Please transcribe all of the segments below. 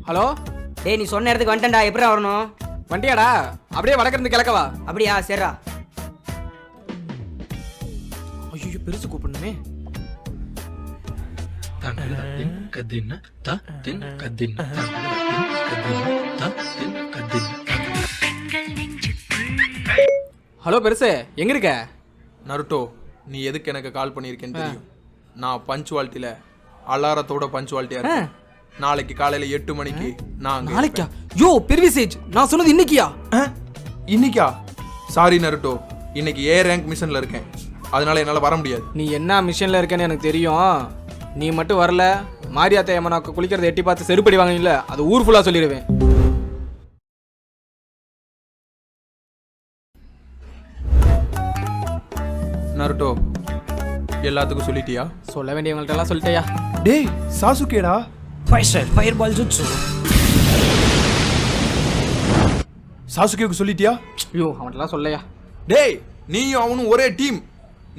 Hello டேய் நீ சொன்ன இடத்துக்கு வந்துட்டேன்டா. எப்படிடா வரணும்? வண்டியாடா? அப்படியே வடக்கிருந்து கிழக்கவா? அப்படியா? சரிடா. ஐயோ பெருசு கூப்பிடணுமே. ஹலோ பெருசு, எங்க இருக்க? நருட்டோ, நீ எதுக்கு எனக்கு கால் பண்ணியிருக்கேன்னு தெரியும். நான் பஞ்சுவாலிட்டியில் அலாரத்தோட பஞ்சுவாலிட்டியா இருக்கேன். நாளைக்கு காலையில 8 மணிக்கு நான் நாளைக்கா? யோ பெர்விசேஜ், நான் சொன்னது இன்னைக்கியா? இன்னைக்கா? சாரி நருட்டோ, இன்னைக்கு ஏ ரேங்க் மிஷன்ல இருக்கேன், அதனால என்னால வர முடியாது. நீ என்ன மிஷன்ல இருக்கேன்னு எனக்கு தெரியும். நீ மட்டும் வரல, மாரியாத்தா அம்மனாக்கு குளிக்கிறத எட்டி பார்த்து செருப்படி வாங்கினீங்கள, அது ஊர் ஃபுல்லா சொல்லிடுவேன். நருட்டோ, எல்லாத்துக்கும் சொல்லிட்டியா? சொல்ல வேண்டியவங்கள்ட்ட எல்லாம் சொல்லிட்டேயா? டேய் சாசுகேடா, ஃபயர் பால் ஜுட்சு. சாசுகேவுக்கு சொல்லிட்டியா? ஐயோ அவன்கிட்டலாம் சொல்லையா? டேய் நீயும் அவனும் ஒரே டீம்,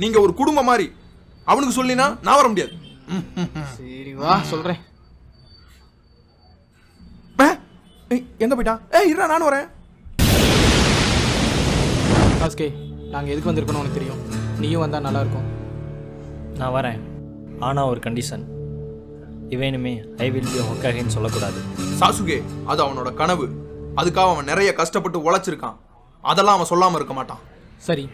நீங்க ஒரு குடும்பம் மாதிரி. அவனுக்கு சொல்லினா நான் வர முடியாது. சரி வா சொல்றேன். எங்க போயிட்டான்? இருடா நானும் வரேன். சாஸ்கே, நாங்கள் எதுக்கு வந்திருக்கோன்னு உனக்கு தெரியும். நீயும் வந்தால் நல்லா இருக்கும். நான் வரேன், ஆனால் ஒரு கண்டிஷன். இவனுமே ஐ வில் பி ஹொக்காகேன்னு சொல்லக்கூடாது. சாசுகே, அது அவனோட கனவு. அதுக்காக அவன் நிறைய கஷ்டப்பட்டு உழைச்சிருக்கான். அதெல்லாம் அவன் சொல்லாம இருக்க மாட்டான். சரி.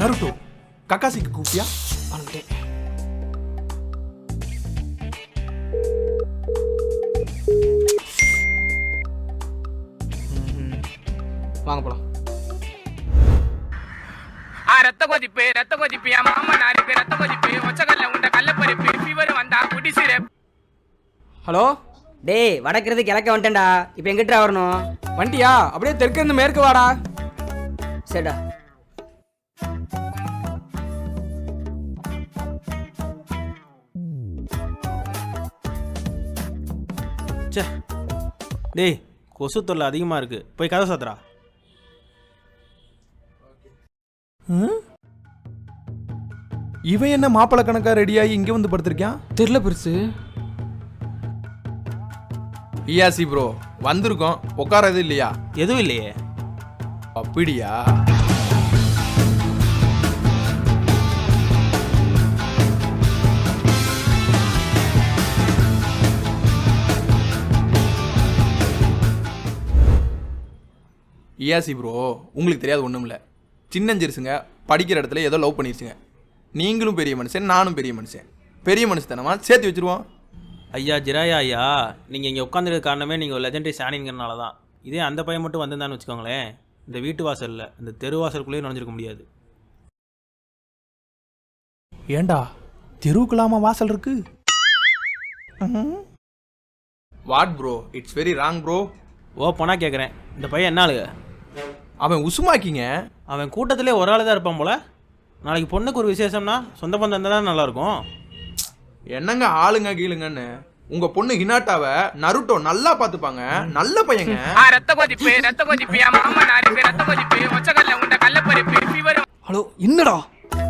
நருட்டோ, கக்காசிக்கு கூப்பியா? வந்துட்டேன். வாங்க போலாம். ரத்த கொதிப்பு என் மாமனாருக்கு ரத்த கொதிப்பு, ஒச்சக்கல்ல உண்ட கள்ளப்பருப்பு, ஃபீவர் வந்தா குடிசிரு. ஹலோ டேய், வடக்கிறது கிழக்க வந்துட்டேன்டா. இப்போ எங்கிட்டா வரணும்? வண்டியா? அப்படியே தெற்கு இருந்து மேற்கு வாடா. சரிடா. சே டேய், கொசு தொல்லை அதிகமாக இருக்குது, போய் கதை சாத்துறா. இவன் என்ன மாப்பிள கணக்கா ரெடியாகி இங்க வந்து படுத்திருக்கான்? தெரியல பெருசு. ஈயாசி ப்ரோ, வந்திருக்கோம், உட்காரது இல்லையா? எதுவும் இல்லையே. அப்படியா? ஈயாசி ப்ரோ, உங்களுக்கு தெரியாது ஒன்றும் இல்லை. சின்னஞ்சிருசுங்க படிக்கிற இடத்துல ஏதோ லவ் பண்ணிருச்சுங்க. நீங்களும் பெரிய மனுஷன், நானும் பெரிய மனுஷன். பெரிய மனுஷத்தனமா சேர்த்து வச்சிருவோம். ஐயா ஜிராயா ஐயா, நீங்கள் இங்கே உட்காந்துருக்க காரணமே நீங்கள் ஒரு லெஜெண்டரி சாணிங்கிறனால தான். இதே அந்த பையன் மட்டும் வந்திருந்தான்னு வச்சுக்கோங்களேன், இந்த வீட்டு வாசலில் இந்த தெரு வாசலுக்குள்ளேயே நுழைஞ்சிருக்க முடியாது. ஏண்டா தெருவுக்குலாமா வாசல் இருக்கு? What bro, it's very wrong bro. ஓப்பனா கேட்குறேன், இந்த பையன் என்ன ஆளுங்க? அவன் உசுமாக்கிங்க. அவன் கூட்டத்திலே ஒரு ஆள் தான் இருப்பான் போல. நாளைக்கு பொண்ணுக்கு ஒரு விசேஷம்னா சொந்த பந்தம் இருந்தால் தான் நல்லாயிருக்கும். என்னங்க ஆளுங்க கீழுங்கன்னு? உங்க பொண்ணு ஹினாட்டாவை நருட்டோ நல்லா பாத்துப்பாங்க. நல்ல பையங்க. ரத்த கொதிப்பு என் மாமனாருக்கு ரத்த கொதிப்பு, ஒச்சக்கல்ல உண்ட கள்ளப்பருப்பு, ஃபீவர். ஹலோ என்னடா?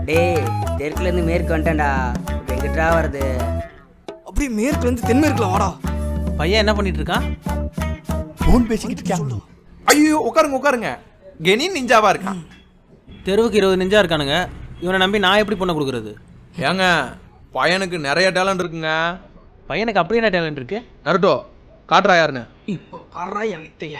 டேய் தெற்குல இருந்து மேற்கு வந்துட்டேன்டா. இப்போ எங்கிட்டா வருது? அப்படியே மேற்குல இருந்து தென்மேற்குல வாடா. பையன் என்ன பண்ணிட்டு இருக்கான்? போன் பேசிக்கிட்டு இருக்கான். ஐயோ உட்காருங்க உட்காருங்க. கெனின் நிஞ்சாவா இருக்கான். தெருவுக்கு 20 நெஞ்சா இருக்கானுங்க. இவனை நம்பி நான் எப்படி பொண்ணை கொடுக்குறது? ஏங்க பையனுக்கு நிறைய டேலண்ட் இருக்குங்க. பையனுக்கு அப்படி என்ன டேலண்ட் இருக்கு? நருட்டோ காட்டுறா யாருன்னு. இப்போ காரா என் வித்தைய.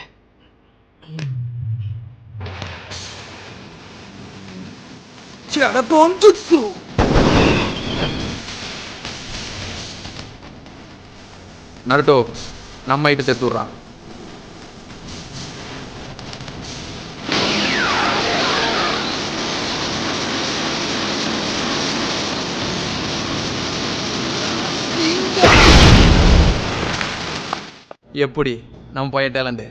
நருட்டோ நம்ம கிட்ட சேர்த்து விட்றான். எப்படி நம்ம பையன் டேலண்ட்?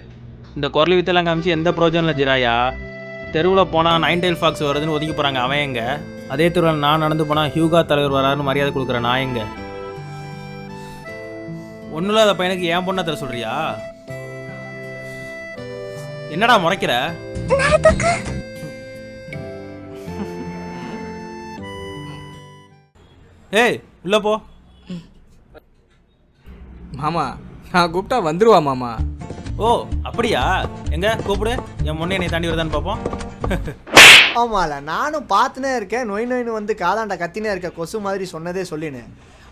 இந்த குரல் வித்தெல்லாம் காமிச்சு எந்த ப்ரோஜனம் இல்லை ஜிராயா. தெருவில் போனால் 9 tail fox வருதுன்னு ஒதுக்கி போகிறாங்க, அவன் எங்க? அதே தெருவில் நான் நடந்து போனால் ஹியூகா தலைவர் வராருன்னு மரியாதை கொடுக்குறேன், நான் எங்க? ஒன்றும் இல்லாத பையனுக்கு ஏன் பொண்ணை தர சொல்றியா? என்னடா முறைக்கிற? ஏய் உள்ள போ. மாமா நான் கூப்பிட்டா வந்துருவா மாமா. ஓ அப்படியா? எங்க கூப்பிடு, என் முன்னே என்னை தாண்டி வருதான்னு பார்ப்போம். ஆமால நானும் பார்த்துனே இருக்கேன். நொயின்னு வந்து காதாண்ட கத்தினே இருக்க கொசு மாதிரி சொன்னதே சொல்லினு.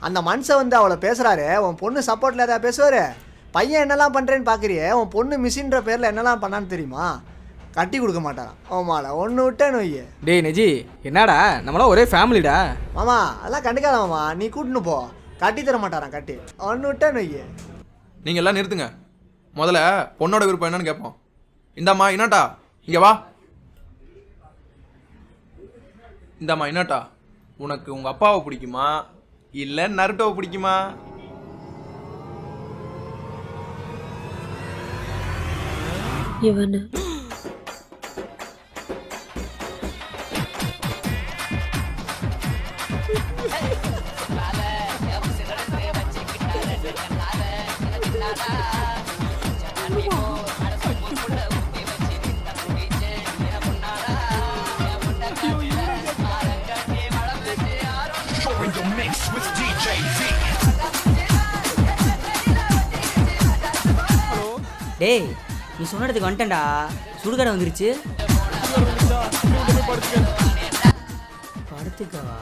அந்த மனுஷன் வந்து அவளை பேசுகிறாரு, உன் பொண்ணு சப்போர்ட்டில் ஏதாவது பேசுவார். பையன் என்னெல்லாம் பண்ணுறேன்னு பார்க்குறியே, உன் பொண்ணு மிஷின்ற பேரில் என்னெல்லாம் பண்ணான்னு தெரியுமா? கட்டி கொடுக்க மாட்டாரான். ஆமால ஒன்று விட்டே நொய்ய. டேய் நெஜி என்னடா, நம்மளாம் ஒரே ஃபேமிலிடா. மாமா அதெல்லாம் கண்டுக்காத மாமா, நீ கூட்டின்னு போ. கட்டி தர மாட்டாரான் கட்டி. ஒன்று விட்டே நொய்ய. நீங்கள் எல்லாம் நிறுத்துங்க. முதல்ல பொண்ணோட விருப்பம் என்னன்னு கேட்போம். இந்தாம்மா இன்னாட்டா இங்கே வா. இந்தாம்மா இன்னாட்டா, உனக்கு உங்கள் அப்பாவை பிடிக்குமா இல்லை நருட்டோவை பிடிக்குமா? இவனு டேய் நீ சொன்ன இடத்துக்கு வந்துட்டேன்டா. சுடுகாடை வந்துருச்சு. படுத்துக்கவா?